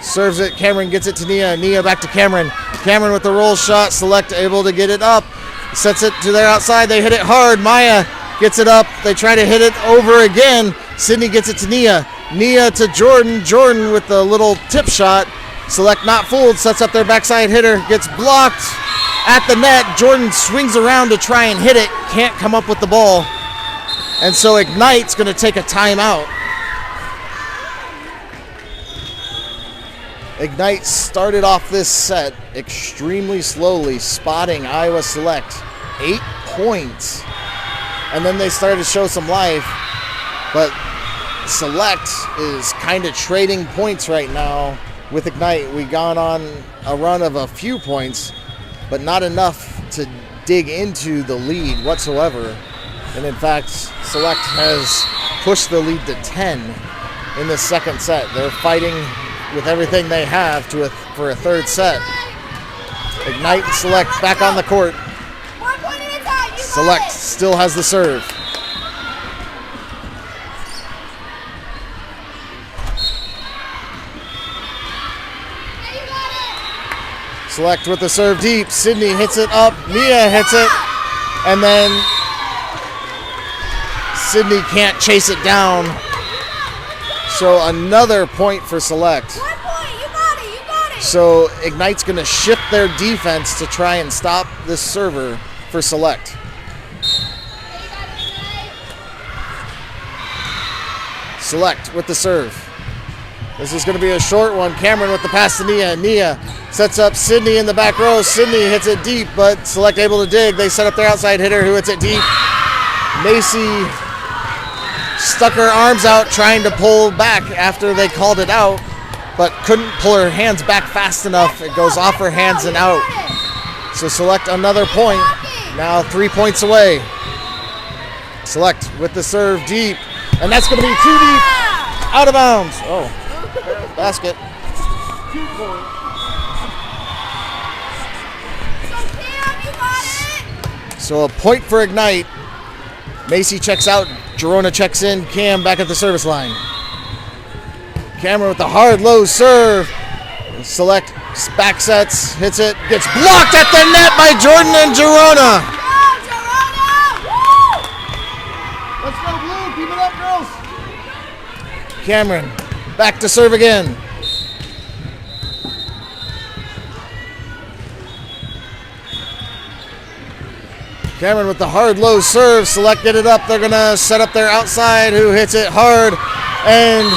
serves it. Cameron gets it to Nia. Nia back to Cameron. Cameron with the roll shot. Select able to get it up. Sets it to their outside. They hit it hard. Maya gets it up. They try to hit it over again. Sydney gets it to Nia. Nia to Jordan. Jordan with the little tip shot. Select not fooled. Sets up their backside hitter. Gets blocked at the net. Jordan swings around to try and hit it. Can't come up with the ball. And so Ignite's going to take a timeout. Ignite started off this set extremely slowly, spotting Iowa Select 8 points. And then they started to show some life. But Select is kind of trading points right now with Ignite. We've gone on a run of a few points, but not enough to dig into the lead whatsoever. And in fact, Select has pushed the lead to 10 in the second set. They're fighting with everything they have for a third set. Ignite and Select back on the court. Select still has the serve. Select with the serve deep. Sydney hits it up. Nia hits it. And then Sydney can't chase it down. So another point for Select. 1 point. You got it. You got it. So Ignite's going to shift their defense to try and stop this server. for Select. Select with the serve. This is going to be a short one. Cameron with the pass to Nia. Nia sets up Sydney in the back row. Sydney hits it deep, but Select able to dig. They set up their outside hitter who hits it deep. Macy stuck her arms out trying to pull back after they called it out, but couldn't pull her hands back fast enough. It goes off her hands and out. So Select another point. Now 3 points away. Select with the serve deep, and that's going to be too deep. Out of bounds. Oh, basket. 2 points. So a point for Ignite. Macy checks out. Girona checks in. Cam back at the service line. Cameron with the hard low serve. Select back sets, hits it, gets blocked at the net by Jordan and Girona. Let's go, Blue. Keep it up, girls. Cameron back to serve again. Cameron with the hard low serve. Select get it up. They're going to set up their outside who hits it hard, and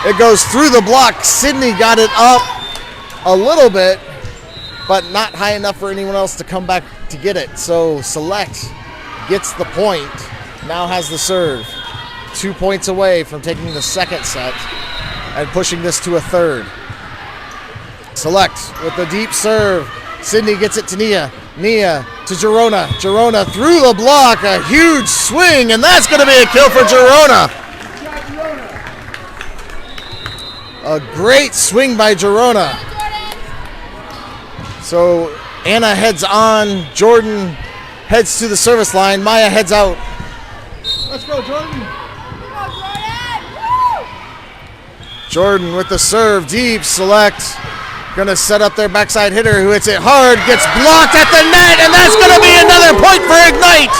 it goes through the block. Sydney got it up a little bit, but not high enough for anyone else to come back to get it. So Select gets the point. Now has the serve. 2 points away from taking the second set and pushing this to a third. Select with the deep serve. Sydney gets it to Nia. Nia to Girona. Girona through the block. A huge swing, and that's going to be a kill for Girona. A great swing by Girona. So Anna heads on. Jordan heads to the service line. Maya heads out. Let's go, Jordan. Jordan with the serve deep. Select. Gonna set up their backside hitter who hits it hard. Gets blocked at the net, and that's gonna be another point for Ignite.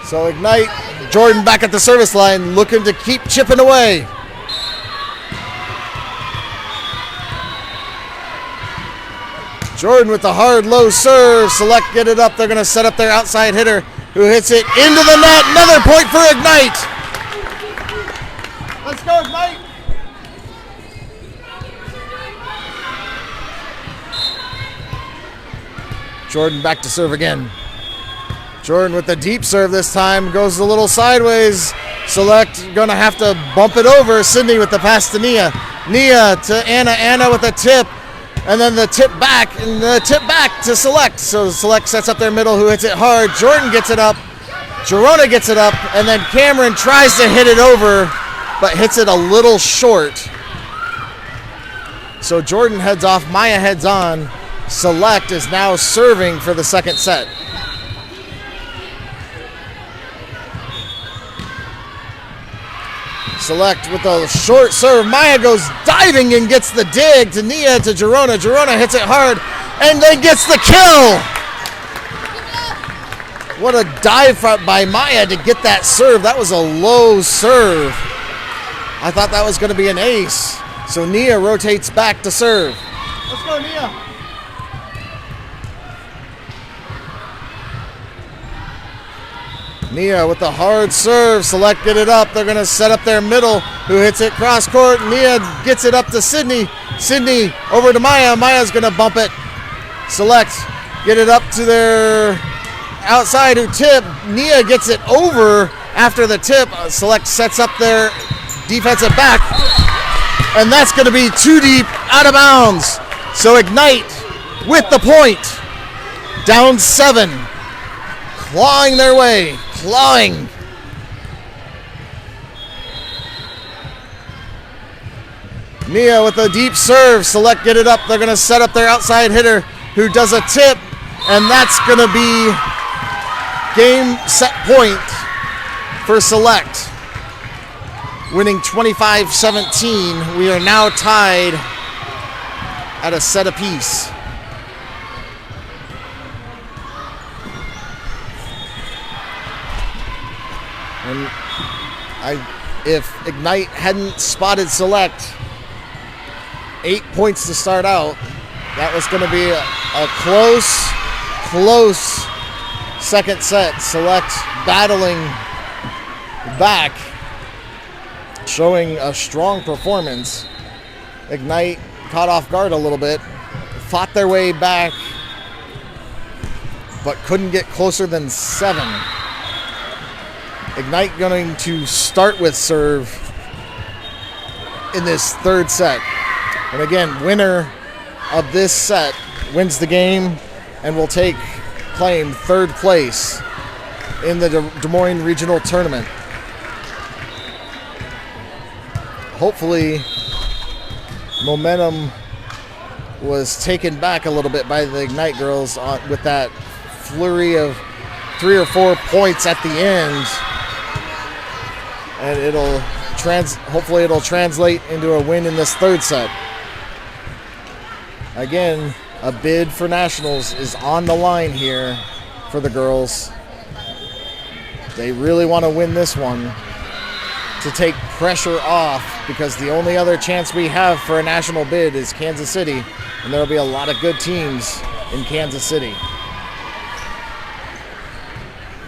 So Ignite, Jordan back at the service line, looking to keep chipping away. Jordan with the hard low serve. Select get it up. They're going to set up their outside hitter who hits it into the net. Another point for Ignite. Let's go, Ignite. Jordan back to serve again. Jordan with the deep serve this time. Goes a little sideways. Select going to have to bump it over. Sydney with the pass to Nia. Nia to Anna. Anna with a tip. And then the tip back, and the tip back to Select. So Select sets up their middle, who hits it hard. Jordan gets it up. Girona gets it up, and then Cameron tries to hit it over, but hits it a little short. So Jordan heads off, Maya heads on. Select is now serving for the second set. Select with a short serve. Maya goes diving and gets the dig to Nia to Girona. Girona hits it hard and then gets the kill. What a dive by Maya to get that serve. That was a low serve. I thought that was going to be an ace. So Nia rotates back to serve. Let's go, Nia. Nia with the hard serve. Select get it up. They're going to set up their middle, who hits it cross court. Nia gets it up to Sydney. Sydney over to Maya. Maya's going to bump it. Select get it up to their outside, who tip. Nia gets it over after the tip. Select sets up their defensive back, and that's going to be too deep, out of bounds. So Ignite with the point. Down 7. Clawing their way. Clawing. Nia with a deep serve. Select get it up. They're going to set up their outside hitter, who does a tip, and that's going to be game set point for Select. Winning 25-17. We are now tied at a set apiece. And if Ignite hadn't spotted Select, 8 points to start out, that was going to be a close second set. Select battling back, showing a strong performance. Ignite caught off guard a little bit, fought their way back, but couldn't get closer than 7. Ignite going to start with serve in this third set. And again, winner of this set wins the game and will claim third place in the Des Moines Regional Tournament. Hopefully, momentum was taken back a little bit by the Ignite girls with that flurry of 3 or 4 points at the end, and hopefully it'll translate into a win in this third set. Again, a bid for nationals is on the line here for the girls. They really want to win this one to take pressure off, because the only other chance we have for a national bid is Kansas City, and there will be a lot of good teams in Kansas City.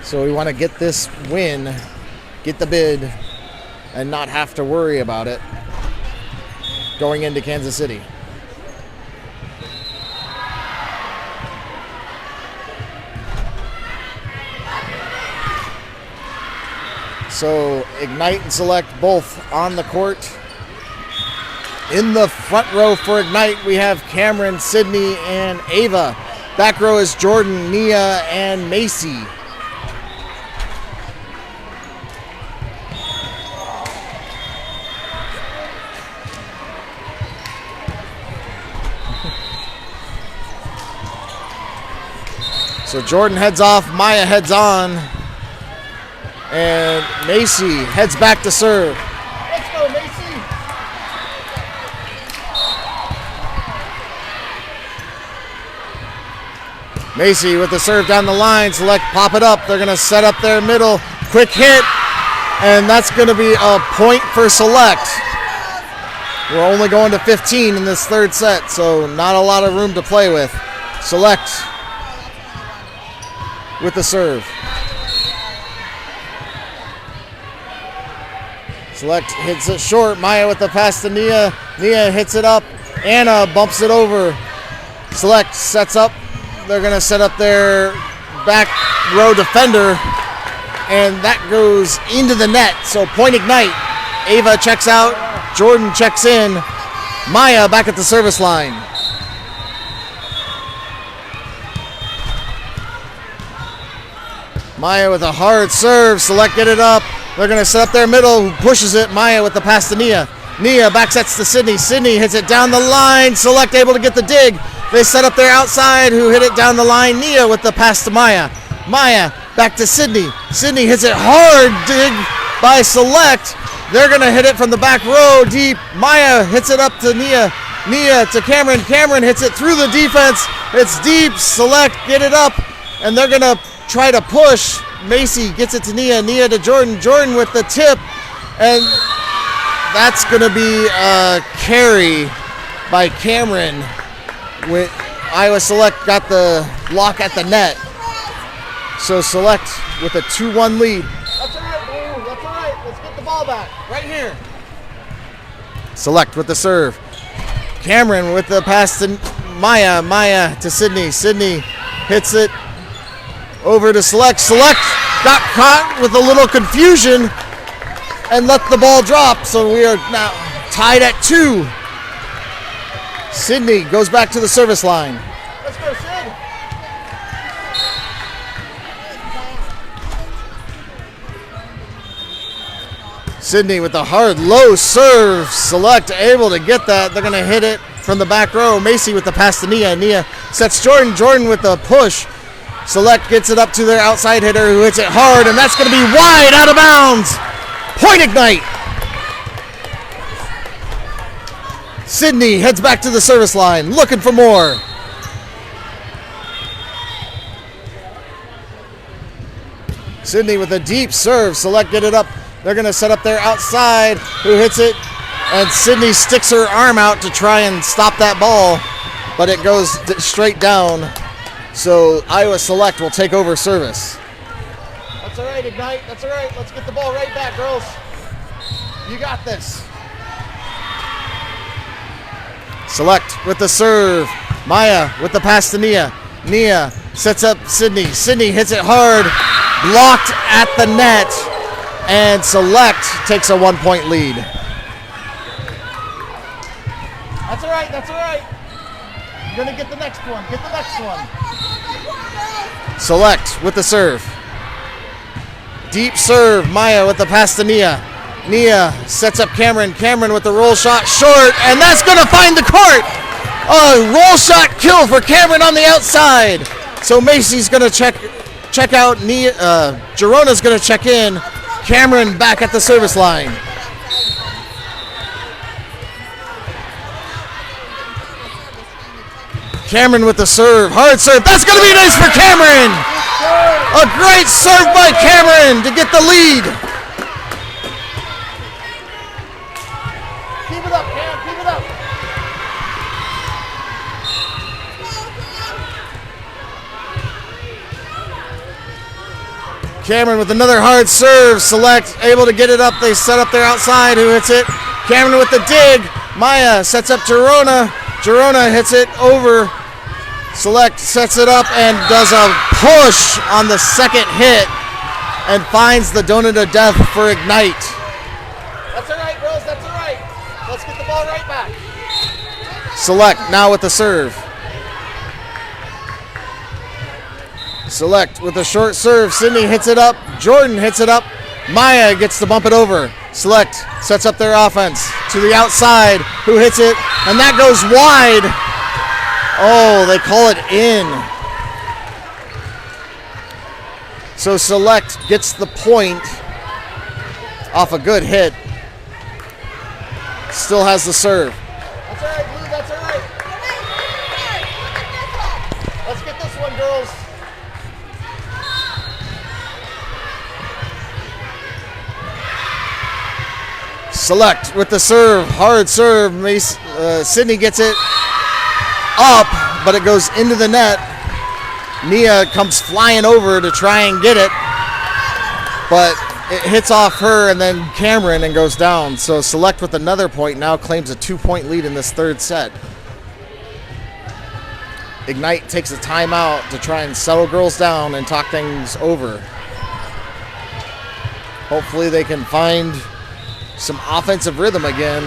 So we want to get this win, get the bid, and not have to worry about it going into Kansas City. So Ignite and Select both on the court. In the front row for Ignite, we have Cameron, Sydney, and Ava. Back row is Jordan, Nia, and Macy. So Jordan heads off, Maya heads on, and Macy heads back to serve. Let's go, Macy. Macy with the serve down the line. Select pop it up. They're going to set up their middle. Quick hit, and that's going to be a point for Select. We're only going to 15 in this third set, so not a lot of room to play with. Select with the serve. Select hits it short. Maya with the pass to Nia. Nia hits it up. Anna bumps it over. Select sets up. They're going to set up their back row defender, and that goes into the net. So point Ignite. Ava checks out. Jordan checks in. Maya back at the service line. Maya with a hard serve. Select get it up. They're going to set up their middle. Who pushes it? Maya with the pass to Nia. Nia back sets to Sydney. Sydney hits it down the line. Select able to get the dig. They set up their outside. Who hit it down the line? Nia with the pass to Maya. Maya back to Sydney. Sydney hits it hard. Dig by Select. They're going to hit it from the back row deep. Maya hits it up to Nia. Nia to Cameron. Cameron hits it through the defense. It's deep. Select get it up, and they're going to try to push. Macy gets it to Nia. Nia to Jordan. Jordan with the tip, and that's going to be a carry by Cameron. With Iowa Select got the block at the net. So Select with a 2-1 lead. That's all right, Blue. That's all right. Let's get the ball back. Right here. Select with the serve. Cameron with the pass to Maya. Maya to Sydney. Sydney hits it over to Select. Select got caught with a little confusion and let the ball drop. So we are now tied at 2. Sydney goes back to the service line. Let's go, Sid. Sydney with the hard low serve. Select able to get that. They're going to hit it from the back row. Macy with the pass to Nia. Nia sets Jordan. Jordan with the push. Select gets it up to their outside hitter who hits it hard, and that's going to be wide out of bounds. Point Ignite. Sydney heads back to the service line, looking for more. Sydney with a deep serve. Select get it up. They're going to set up their outside. Who hits it? And Sydney sticks her arm out to try and stop that ball. but it goes straight down. So Iowa Select will take over service. That's all right, Ignite. That's all right. Let's get the ball right back, girls. You got this. Select with the serve. Maya with the pass to Nia. Nia sets up Sydney. Sydney hits it hard. Blocked at the net. And Select takes a 1-point lead. That's all right. That's all right. You're going to get the next one. Get the next one. Select with the serve. Deep serve. Maya with the pass to Nia. Nia sets up Cameron. Cameron with the roll shot short, and that's going to find the court. A roll shot kill for Cameron on the outside. So Macy's going to check out. Nia, Gerona's going to check in. Cameron back at the service line. Cameron with the serve. Hard serve. That's going to be nice for Cameron. A great serve by Cameron to get the lead. Keep it up, Cam. Keep it up. Cameron with another hard serve. Select able to get it up. They set up their outside. Who hits it? Cameron with the dig. Maya sets up Gerona. Gerona hits it over. Select sets it up and does a push on the second hit and finds the donut of death for Ignite. That's all right, girls. That's all right. Let's get the ball right back. Select now with the serve. Select with a short serve. Sydney hits it up. Jordan hits it up. Maya gets to bump it over. Select sets up their offense to the outside. Who hits it? And that goes wide. Oh, they call it in. So Select gets the point off a good hit. Still has the serve. That's all right, Blue. That's all right. Let's get this one, girls. Select with the serve. Hard serve. Sydney gets it up, but it goes into the net. Nia comes flying over to try and get it, but it hits off her and then Cameron and goes down. So Select with another point now claims a 2-point lead in this third set. Ignite takes a timeout to try and settle girls down and talk things over. Hopefully they can find some offensive rhythm again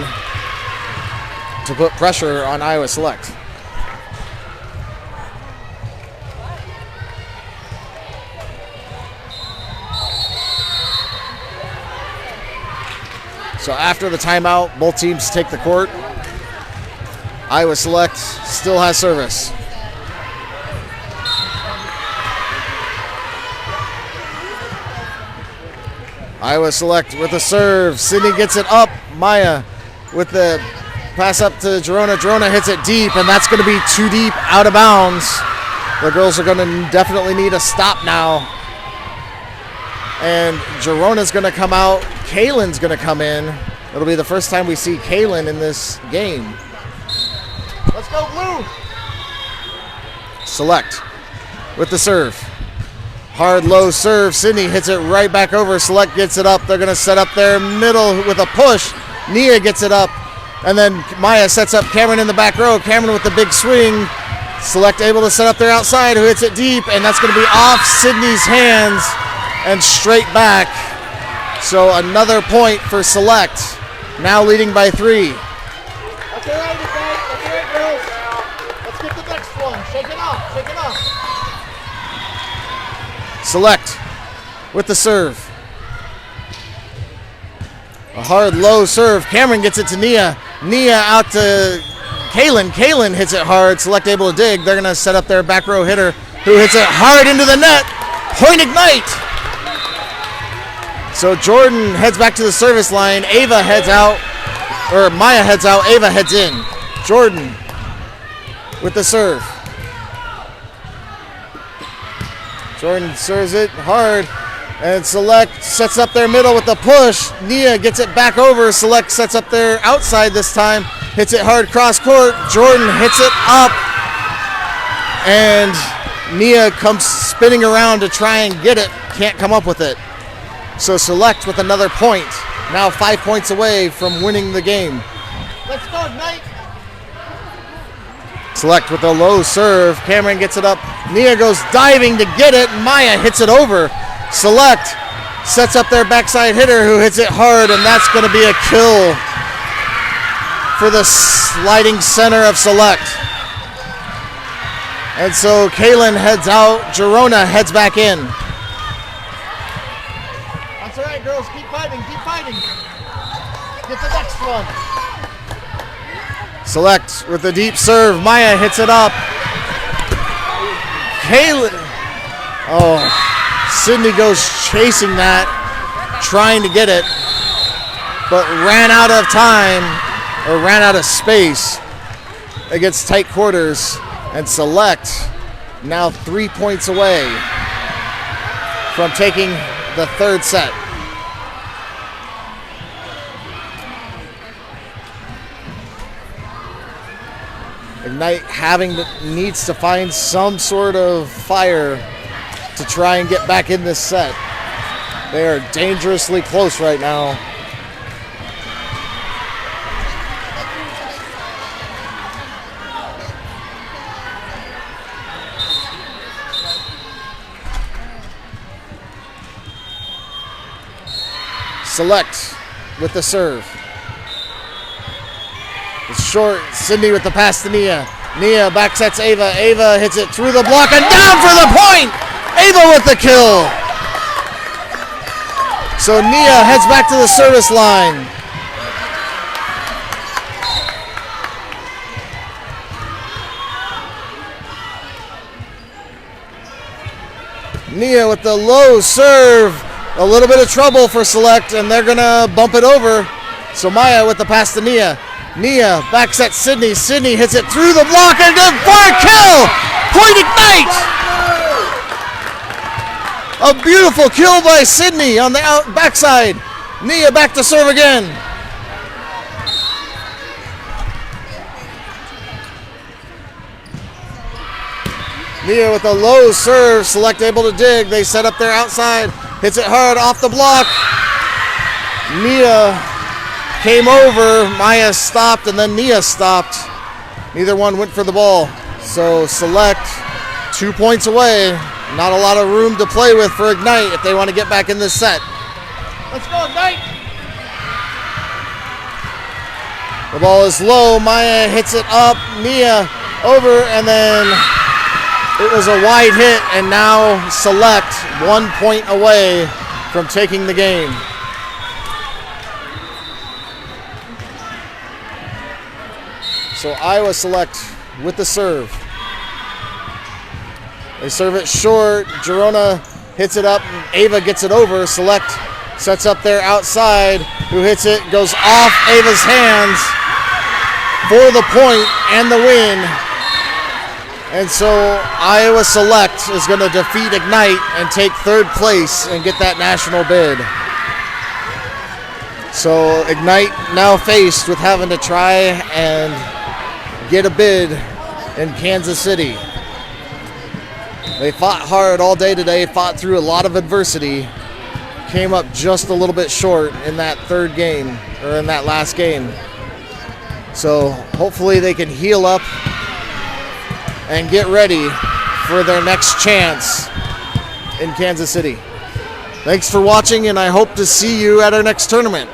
to put pressure on Iowa Select. So after the timeout, both teams take the court. Iowa Select still has service. Iowa Select with the serve. Sydney gets it up. Maya with the pass up to Gerona. Gerona hits it deep, and that's going to be too deep, out of bounds. The girls are going to definitely need a stop now. And Gerona's going to come out. Kaylin's going to come in. It'll be the first time we see Kaylin in this game. Let's go, Blue. Select with the serve. Hard low serve. Sydney hits it right back over. Select gets it up. They're going to set up their middle with a push. Nia gets it up. And then Maya sets up Cameron in the back row. Cameron with the big swing. Select able to set up their outside, who hits it deep, and that's going to be off Sydney's hands and straight back. So another point for Select, now leading by 3. That's all right, Ignite. That's all right, girls. Let's get the next one. Shake it off. Shake it off. Select with the serve. A hard low serve. Cameron gets it to Nia. Nia out to Kaylin. Kaylin hits it hard. Select able to dig. They're going to set up their back row hitter, who hits it hard into the net. Point Ignite. So Jordan heads back to the service line. Ava heads out, or Maya heads out. Ava heads in. Jordan with the serve. Jordan serves it hard, and Select sets up their middle with the push. Nia gets it back over. Select sets up their outside this time. Hits it hard cross court. Jordan hits it up And Nia comes spinning around to try and get it. Can't come up with it. So Select with another point. Now 5 points away from winning the game. Let's go, Ignite. Select with a low serve. Cameron gets it up. Nia goes diving to get it. Maya hits it over. Select sets up their backside hitter who hits it hard, and that's going to be a kill for the sliding center of Select. And so Kaylin heads out. Girona heads back in. That's all right, girls. Keep fighting. Keep fighting. Get the next one. Select with the deep serve. Maya hits it up. Kaylin. Oh, Sydney goes chasing that, trying to get it, but ran out of time, or ran out of space against tight quarters. And Select now 3 points away from taking the third set. Ignite needs to find some sort of fire to try and get back in this set. They are dangerously close right now. Select with the serve. It's short. Sydney with the pass to Nia. Nia back sets Ava. Ava hits it through the block and down for the point. Ava with the kill. So Nia heads back to the service line. Nia with the low serve. A little bit of trouble for Select, and they're going to bump it over. So Maya with the pass to Nia. Nia back sets Sydney. Sydney hits it through the block and good for a kill. Point Ignite. A beautiful kill by Sydney on the backside. Nia back to serve again. Nia with a low serve. Select able to dig. They set up their outside. Hits it hard off the block. Nia came over. Maya stopped, and then Nia stopped. Neither one went for the ball. So Select 2 points away. Not a lot of room to play with for Ignite if they want to get back in this set. Let's go, Ignite. The ball is low. Maya hits it up. Nia over, and then it was a wide hit, and now Select 1 point away from taking the game. So Iowa Select with the serve. They serve it short. Girona hits it up. Ava gets it over. Select sets up there outside. Who hits it? Goes off Ava's hands for the point and the win. And so Iowa Select is going to defeat Ignite and take third place and get that national bid. So Ignite now faced with having to try and get a bid in Kansas City. They fought hard all day today, fought through a lot of adversity, came up just a little bit short in that third game, or in that last game. So hopefully they can heal up and get ready for their next chance in Kansas City. Thanks for watching, and I hope to see you at our next tournament.